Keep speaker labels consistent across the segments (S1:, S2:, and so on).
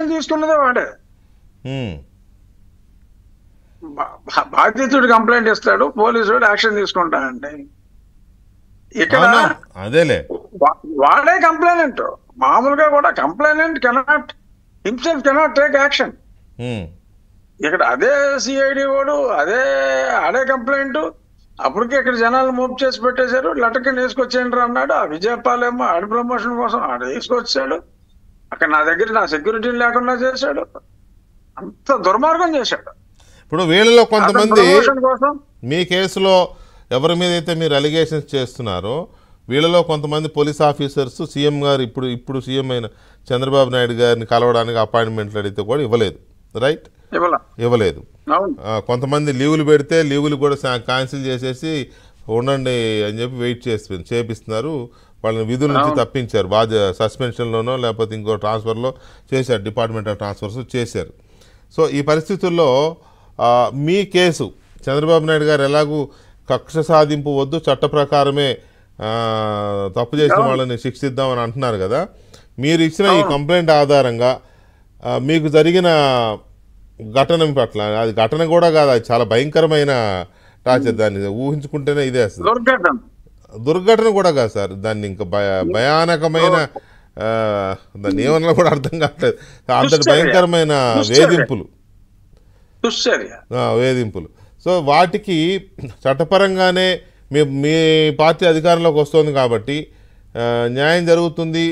S1: Action తీసుకున్నదే వాడే.
S2: ఉమ్.
S1: బాధితుడు complaint ఇస్తాడు, పోలీసుడు యాక్షన్ తీసుకుంటాడండి. ఇక్కడ
S2: అవునవును అదేలే.
S1: వాడే కంప్లైనెంట్. మామూలుగా కూడా complainant cannot himself cannot take action.
S2: Um.
S1: ఇక్కడ అదే సిఐడి వాడు అదే కంప్లైంట్. అప్పటికే ఇక్కడ జనాలు మోపు చేసి పెట్టేశారు. లెటర్ కింద వేసుకొచ్చేయండి అన్నాడు. ఆ విజయపాల్ ఏమో ఆడి ప్రమోషన్ కోసం ఆడ వేసుకొచ్చాడు. అక్కడ నా సెక్యూరిటీ లేకుండా చేశాడు. అంత దుర్మార్గం చేశాడు.
S2: ఇప్పుడు వీళ్ళలో కొంతమంది
S1: ప్రమోషన్ కోసం
S2: మీ కేసులో ఎవరి మీద అయితే మీరు అలిగేషన్స్ చేస్తున్నారో వీళ్ళలో కొంతమంది పోలీస్ ఆఫీసర్స్ సీఎం గారు ఇప్పుడు సీఎం అయిన చంద్రబాబు నాయుడు గారిని కలవడానికి అపాయింట్మెంట్లు అడిగితే కూడా ఇవ్వలేదు, రైట్? ఇవ్వలేదు. కొంతమంది లీవులు పెడితే లీవులు కూడా క్యాన్సిల్ చేసేసి ఉండండి అని చెప్పి వెయిట్ చేపిస్తున్నారు. వాళ్ళని విధుల నుంచి తప్పించారు, సస్పెన్షన్లోనో లేకపోతే ఇంకో ట్రాన్స్ఫర్లో చేశారు, డిపార్ట్మెంట్ ఆఫ్ ట్రాన్స్ఫర్స్ చేశారు. సో ఈ పరిస్థితుల్లో మీ కేసు చంద్రబాబు నాయుడు గారు ఎలాగూ కక్ష సాధింపు వద్దు, చట్ట ప్రకారమే తప్పు చేసిన వాళ్ళని శిక్షిద్దామని అంటున్నారు కదా. మీరు ఇచ్చిన ఈ కంప్లైంట్ ఆధారంగా మీకు జరిగిన ఘటన పట్ల, అది ఘటన కూడా కాదు, అది చాలా భయంకరమైన టార్చర్, దాన్ని ఊహించుకుంటేనే ఇదే అసలు దుర్ఘటన కూడా కాదు సార్, దాన్ని ఇంకా భయానకమైన దాన్ని ఏమన్నా కూడా అర్థం కావట్లేదు, అంతటి భయంకరమైన వేధింపులు. సో వాటికి చట్టపరంగానే మీ పార్టీ అధికారంలోకి వస్తుంది కాబట్టి న్యాయం జరుగుతుంది,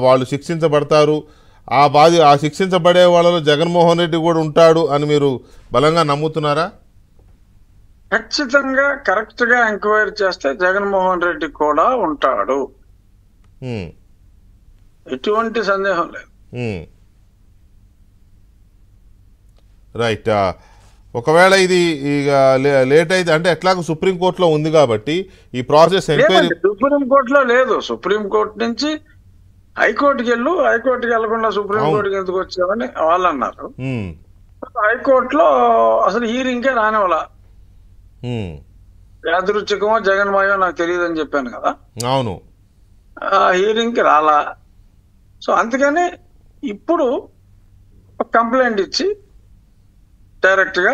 S2: వాళ్ళు శిక్షించబడతారు. ఆ శిక్షించబడే వాళ్ళలో జగన్మోహన్ రెడ్డి కూడా ఉంటాడు అని మీరు బలంగా నమ్ముతున్నారా?
S1: ఖచ్చితంగా కరెక్ట్ గా ఎంక్వైరీ చేస్తే జగన్మోహన్ రెడ్డి కూడా ఉంటాడు, ఎటువంటి సందేహం లేదు.
S2: రైట్. ఒకవేళ ఇది ఇక లేట్ అయితే అంటే ఎట్లాగో సుప్రీంకోర్టులో ఉంది కాబట్టి ఈ ప్రాసెస్ ఎంక్వైరీ
S1: సుప్రీంకోర్టులో లేదు. సుప్రీంకోర్టు నుంచి హైకోర్టుకి వెళ్లకుండా సుప్రీంకోర్టుకి ఎందుకు వచ్చామని వాళ్ళు అన్నారు. హైకోర్టులో అసలు హీరింగ్కే రానివ్వాల. యాదృచ్ఛికమో జగన్మయో నాకు తెలియదు అని చెప్పాను కదా.
S2: అవును,
S1: హీరింగ్కి రాలా. సో అందుకని ఇప్పుడు కంప్లైంట్ ఇచ్చి డైరెక్ట్ గా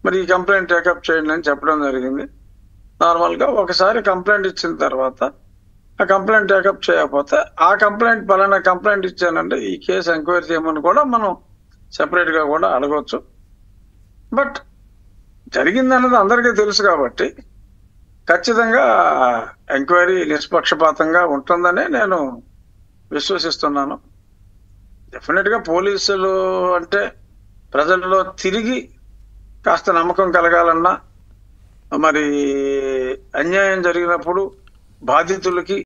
S1: మరి ఈ కంప్లైంట్ టేకప్ చేయండి అని చెప్పడం జరిగింది. నార్మల్ గా ఒకసారి కంప్లైంట్ ఇచ్చిన తర్వాత ఆ కంప్లైంట్ టేకప్ చేయకపోతే ఆ కంప్లైంట్ పలానా కంప్లైంట్ ఇచ్చానంటే ఈ కేసు ఎంక్వైరీ చేయమని కూడా మనం సెపరేట్ గా కూడా అడగవచ్చు. బట్ జరిగిందన్నది అందరికీ తెలుసు కాబట్టి ఖచ్చితంగా ఎంక్వైరీ నిష్పక్షపాతంగా ఉంటుందని నేను విశ్వసిస్తున్నాను. డెఫినెట్ గా పోలీసులు అంటే ప్రజల్లో తిరిగి కాస్త నమ్మకం కలగాలన్నా, మరి అన్యాయం జరిగినప్పుడు బాధితులకి